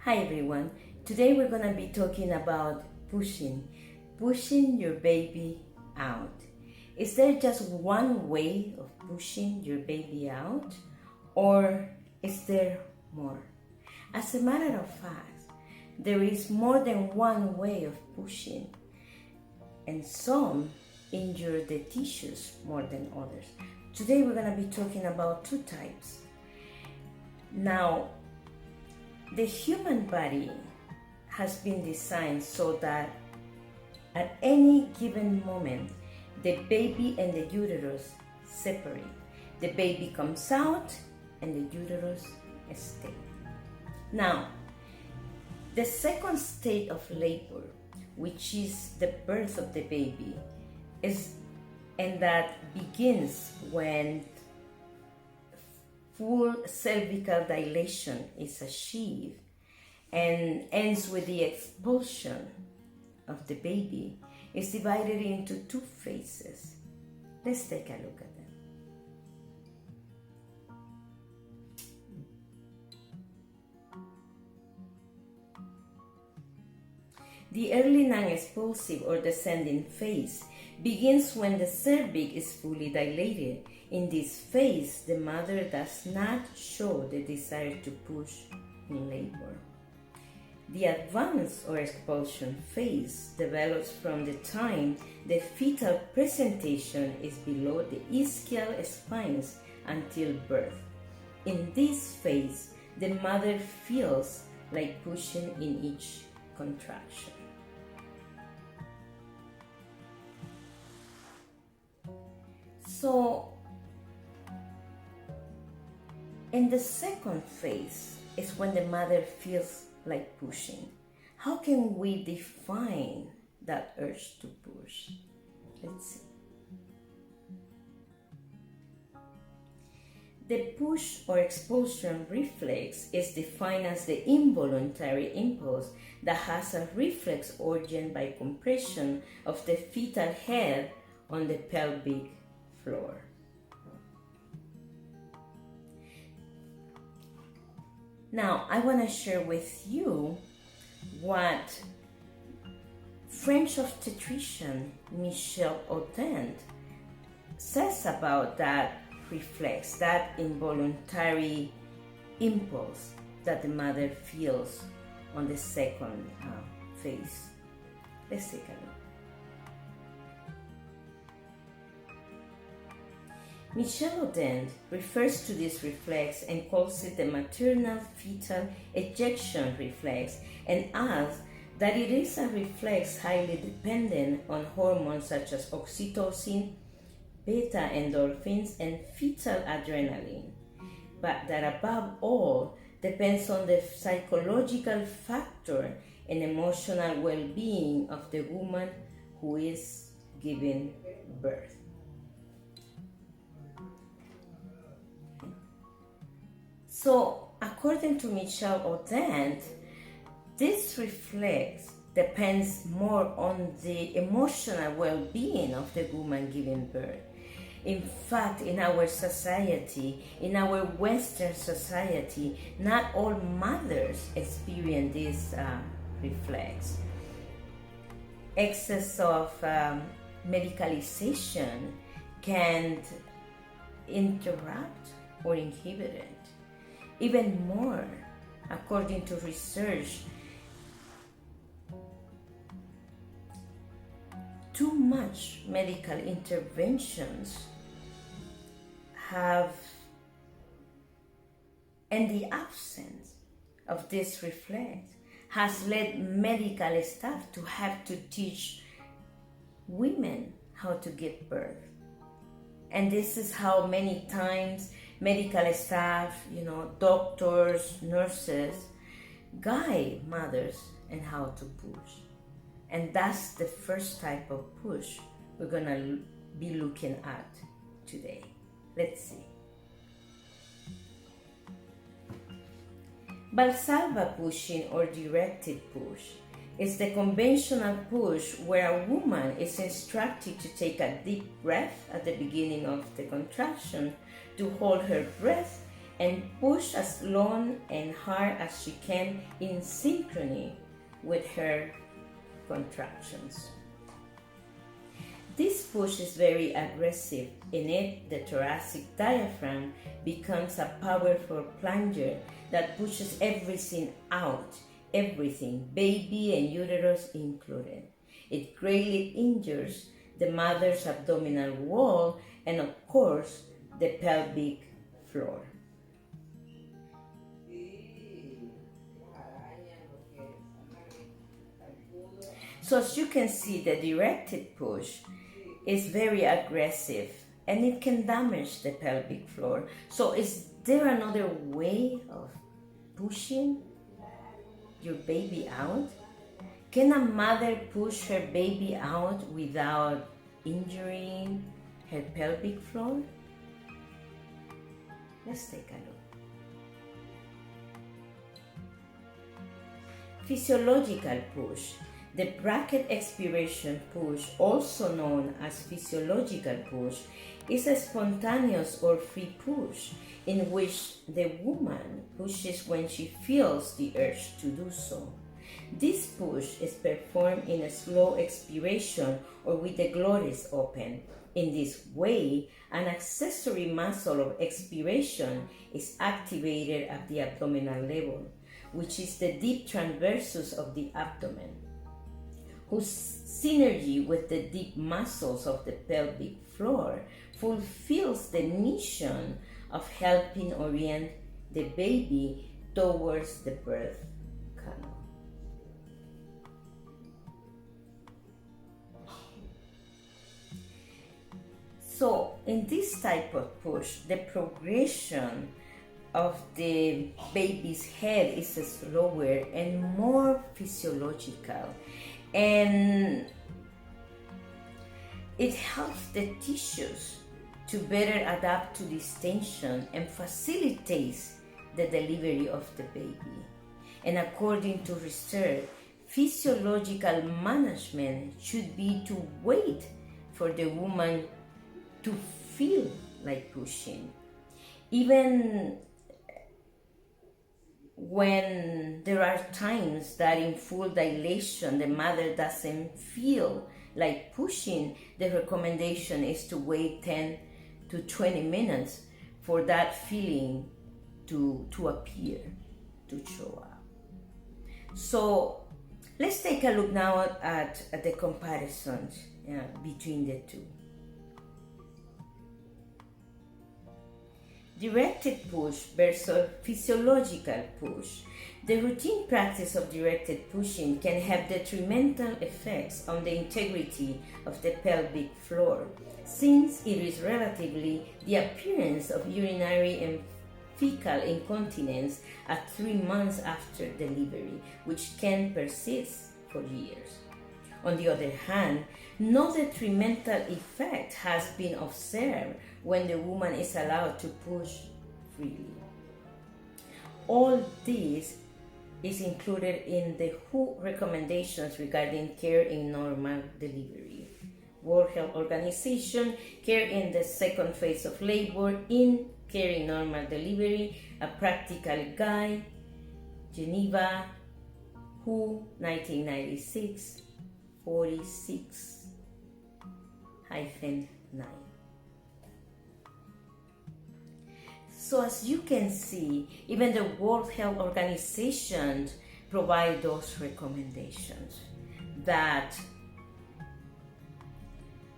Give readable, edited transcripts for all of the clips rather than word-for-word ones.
Hi everyone, today we're going to be talking about pushing your baby out. Is there just one way of pushing your baby out, or is there more? As a matter of fact, there is more than one way of pushing, and some injure the tissues more than others. Today we're going to be talking about two types. Now, the human body has been designed so that at any given moment, the baby and the uterus separate. The baby comes out and the uterus stays. Now, the second state of labor, which is the birth of the baby, and that begins when full cervical dilation is achieved and ends with the expulsion of the baby, is divided into two phases. Let's take a look at them. The early non-expulsive or descending phase begins when the cervix is fully dilated. In this phase, the mother does not show the desire to push in labor. The advanced or expulsion phase develops from the time the fetal presentation is below the ischial spines until birth. In this phase, the mother feels like pushing in each contraction. So, in the second phase is when the mother feels like pushing. How can we define that urge to push? Let's see. The push or expulsion reflex is defined as the involuntary impulse that has a reflex origin by compression of the fetal head on the pelvic floor. Now, I want to share with you what French obstetrician Michel Audin says about that reflex, that involuntary impulse that the mother feels on the second phase. Let's take a look. Michel Audin refers to this reflex and calls it the maternal fetal ejection reflex, and adds that it is a reflex highly dependent on hormones such as oxytocin, beta endorphins, and fetal adrenaline, but that above all depends on the psychological factor and emotional well-being of the woman who is giving birth. So, according to Michel Audin, this reflex depends more on the emotional well-being of the woman giving birth. In fact, in our society, in our Western society, not all mothers experience this reflex. Excess of medicalization can interrupt or inhibit it. Even more, according to research, too much medical interventions and the absence of this reflex has led medical staff to have to teach women how to give birth. And this is how many times medical staff, doctors, nurses, guide mothers in how to push. And that's the first type of push we're going to be looking at today. Let's see. Valsalva pushing or directed push is the conventional push where a woman is instructed to take a deep breath at the beginning of the contraction, to hold her breath, and push as long and hard as she can in synchrony with her contractions. This push is very aggressive. In it, the thoracic diaphragm becomes a powerful plunger that pushes everything out, everything, baby and uterus included. It greatly injures the mother's abdominal wall and, of course, the pelvic floor. So as you can see, the directed push is very aggressive and it can damage the pelvic floor. So is there another way of pushing your baby out? Can a mother push her baby out without injuring her pelvic floor? Let's take a look. Physiological push. The bracket expiration push, also known as physiological push, is a spontaneous or free push in which the woman pushes when she feels the urge to do so. This push is performed in a slow expiration or with the glottis open. In this way, an accessory muscle of expiration is activated at the abdominal level, which is the deep transversus of the abdomen, whose synergy with the deep muscles of the pelvic floor fulfills the mission of helping orient the baby towards the birth canal. So, in this type of push, the progression of the baby's head is slower and more physiological, and it helps the tissues to better adapt to this tension and facilitates the delivery of the baby. And according to research, physiological management should be to wait for the woman to feel like pushing. Even when there are times that in full dilation the mother doesn't feel like pushing, the recommendation is to wait 10 to 20 minutes for that feeling to appear, to show up. So let's take a look now at the comparisons between the two. Directed push versus physiological push. The routine practice of directed pushing can have detrimental effects on the integrity of the pelvic floor, since it is relatively the appearance of urinary and fecal incontinence at 3 months after delivery, which can persist for years. On the other hand, no detrimental effect has been observed when the woman is allowed to push freely. All this is included in the WHO recommendations regarding care in normal delivery. World Health Organization, Care in the Second Phase of Labor in Care in Normal Delivery, a Practical Guide, Geneva, WHO, 1996, 46-9. So as you can see, even the World Health Organization provide those recommendations that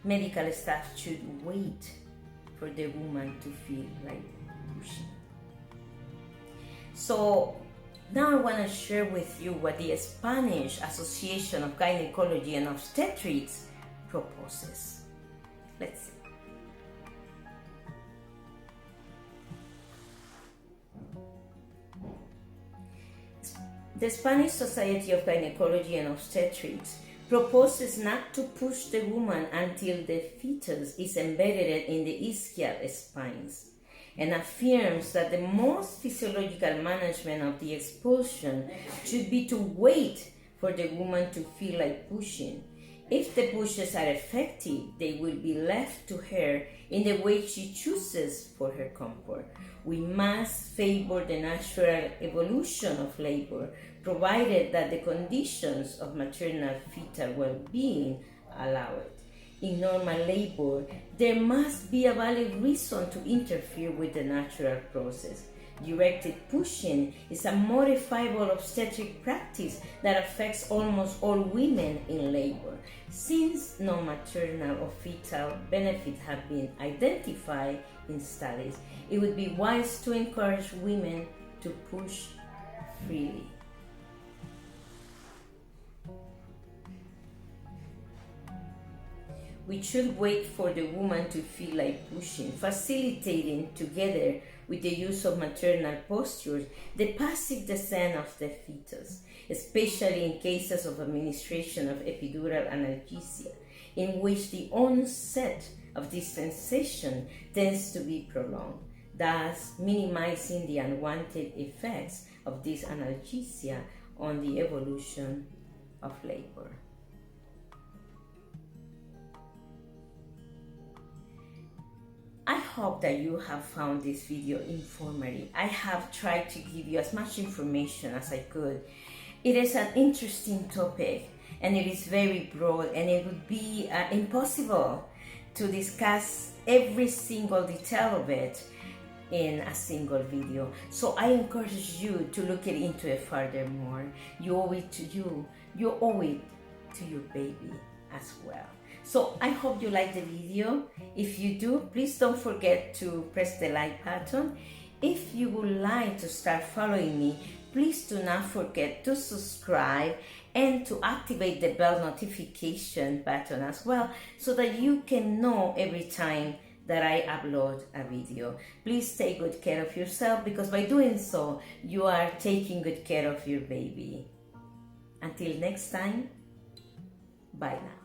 medical staff should wait for the woman to feel like pushing. So now I want to share with you what the Spanish Association of Gynecology and Obstetrics proposes. Let's see. The Spanish Society of Gynecology and Obstetrics proposes not to push the woman until the fetus is embedded in the ischial spines, and affirms that the most physiological management of the expulsion should be to wait for the woman to feel like pushing. If the pushes are effective, they will be left to her in the way she chooses for her comfort. We must favor the natural evolution of labor, provided that the conditions of maternal fetal well-being allow it. In normal labor, there must be a valid reason to interfere with the natural process. Directed pushing is a modifiable obstetric practice that affects almost all women in labor. Since no maternal or fetal benefits have been identified in studies, it would be wise to encourage women to push freely. We should wait for the woman to feel like pushing, facilitating together with the use of maternal postures the passive descent of the fetus, especially in cases of administration of epidural analgesia, in which the onset of this sensation tends to be prolonged, thus minimizing the unwanted effects of this analgesia on the evolution of labor. I hope that you have found this video informative. I have tried to give you as much information as I could. It is an interesting topic and it is very broad, and it would be impossible to discuss every single detail of it in a single video. So I encourage you to look into it furthermore. You owe it to you. You owe it to your baby as well. So I hope you like the video. If you do, please don't forget to press the like button. If you would like to start following me, please do not forget to subscribe and to activate the bell notification button as well, so that you can know every time that I upload a video. Please take good care of yourself, because by doing so, you are taking good care of your baby. Until next time, bye now.